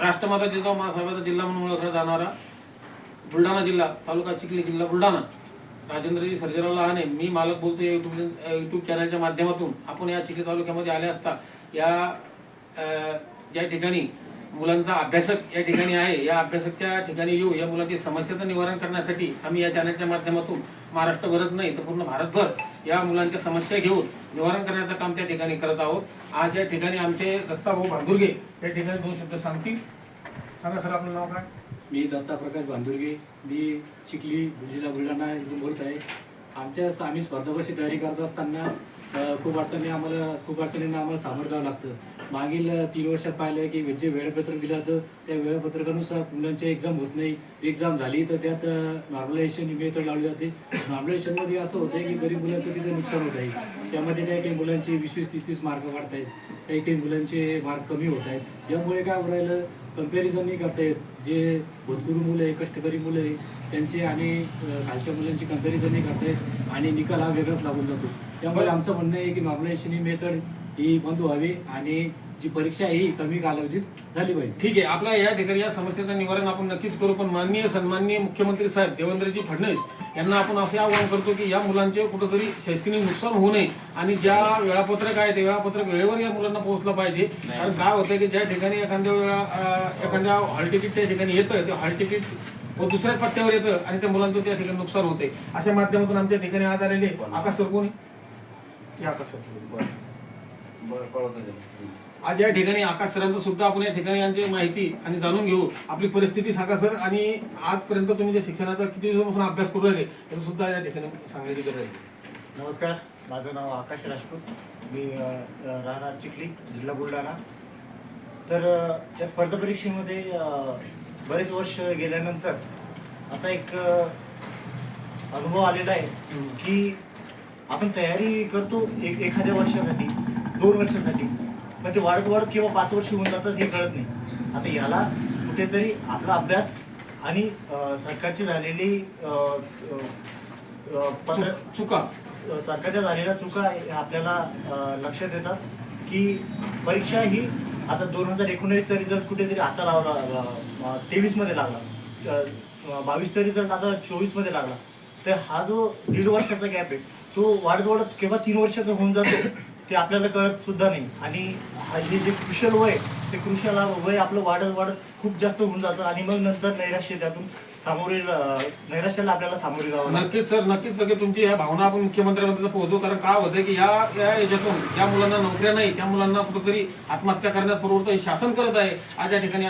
राष्ट्रमाता जिजाऊ माँसाहेबांचा जिल्हा म्हणून ओळखला जाणारा बुलढाणा जिल्हा, तालुका चिखली, जिल्हा बुलढाणा, राजेंद्रजी सर्जेराव लहाने, मी मालक बोलतो या यूट्यूब चॅनलच्या माध्यमातून. आपण या चिखली तालुक्यामध्ये आले असता या ठिकाणी मुलांचा अभ्यासक या ठिकाणी आहे, या अभ्यासकच्या ठिकाणी येऊ या मुलांची समस्येचं निवारण करण्यासाठी आम्ही या चॅनलच्या माध्यमातून महाराष्ट्रभरच नाही तर पूर्ण भारतभर या मुलांच्या समस्या घेऊन निवारण करण्याचं काम त्या ठिकाणी करत आहोत. आज या ठिकाणी आमचे दत्ताभाऊ भांदुर्गे त्या ठिकाणी 2 शब्द सांगतील. सांगा सर, आपलं नाव काय? मी दत्ता प्रकाश भांदुर्गे, मी चिखली जिल्हा बुलढाणा इथून बोलत आहे. आम्ही स्पर्धा परीक्षेची तयारी करत असताना खूप अडचणींना आम्हाला सामोरं जावं लागतं. मागील 3 वर्षात पाहिलं की जे वेळापत्रक दिलं होतं त्या वेळापत्रकानुसार मुलांची एक्झाम होत नाही. एक्झाम झाली तर त्यात नॉर्मलायझेशन मेथड लावली जाते. नॉर्मलायझेशनमध्ये असं होतं की गरीब मुलांचं तिथे नुकसान होत आहे. त्यामध्ये काही मुलांचे 20-30 मार्क वाढत आहेत, काही मुलांचे मार्क कमी होत आहेत. यामुळे काय होऊन राहिलं, कंपॅरिझन नाही करता येत. जे भूतपूर्व मुलं आहे, कष्टकरी मुलं आहे त्यांचे आणि खालच्या मुलांची कंपॅरिझन नाही करता येत आणि निकाल हा वेगळाच लागून जातो. त्यामुळे आमचं म्हणणं आहे की नॉर्मलायझेशन ही मेथड ही बंद व्हावी आणि जी परीक्षा आहे ही कमी कालावधीत झाली पाहिजे. ठीक आहे, आपल्या या ठिकाणी या समस्येचं निवारण आपण नक्कीच करू. पण माननीय सन्माननीय मुख्यमंत्री साहेब देवेंद्रजी फडणवीस यांना आपण असे आवाहन करतो की या मुलांचे कुठेतरी शैक्षणिक नुकसान होऊ नये आणि ज्या वेळापत्रक आहे ते वेळापत्रक वेळेवर या मुलांना पोहोचलं पाहिजे. कारण काय होतं की ज्या ठिकाणी एखाद्या हॉल तिकीट त्या ठिकाणी येतं ते हॉल तिकीट दुसऱ्याच पट्ट्यावर येतं आणि त्या मुलांचं त्या ठिकाणी नुकसान होते. अशा माध्यमातून आमच्या ठिकाणी आज आलेले आकाश सर कोणी आज या ठिकाणी आकाश सरांचं सुद्धा आपण या ठिकाणी यांची माहिती आणि जाणून घेऊ. आपली परिस्थिती सांगा सर, आणि आजपर्यंत तुम्ही जे शिक्षणाचा किती दिवसापासून अभ्यास करू राहिले त्याचं सुद्धा या ठिकाणी सांगायची गरज आहे. नमस्कार, माझं नाव आकाश राजपूत, मी राहणार चिखली, जिल्हा बुलढाणा. तर या स्पर्धा परीक्षेमध्ये बरेच वर्ष गेल्यानंतर असा एक अनुभव आलेला आहे की आपण तयारी करतो एखाद्या वर्षासाठी, 2 वर्षासाठी, पण ते वाढत केव्हा 5 वर्ष होऊन जातात हे कळत नाही. आता याला कुठेतरी आपला अभ्यास आणि सरकारची झालेली सरकारच्या झालेल्या चुका आपल्याला लक्षात येतात की परीक्षा ही आता 2019चा रिझल्ट कुठेतरी आता लावला, 23 मध्ये लागला, 22चा रिझल्ट आता 24 मध्ये लागला. तर हा जो 1.5 वर्षाचा गॅप आहे तो वाढत केव्हा 3 वर्षाचा होऊन जातो ते आपल्याला कळत सुद्धा नाही. आणि हे जे क्रुशल वय, ते क्रुशल वय आपलं वाढत खूप जास्त होऊन जातं आणि मग नंतर नैराश्याला आपल्याला सामोरे जावं. नक्कीच सर, नक्कीच सगळे तुमची ह्या भावना आपण मुख्यमंत्र्यांपर्यंत पोहोचू. कारण काय होतं की या याच्यातून ज्या मुलांना नोकऱ्या नाही त्या मुलांना कुठेतरी आत्महत्या करण्यात प्रवृत्त शासन करत आहे. आज या ठिकाणी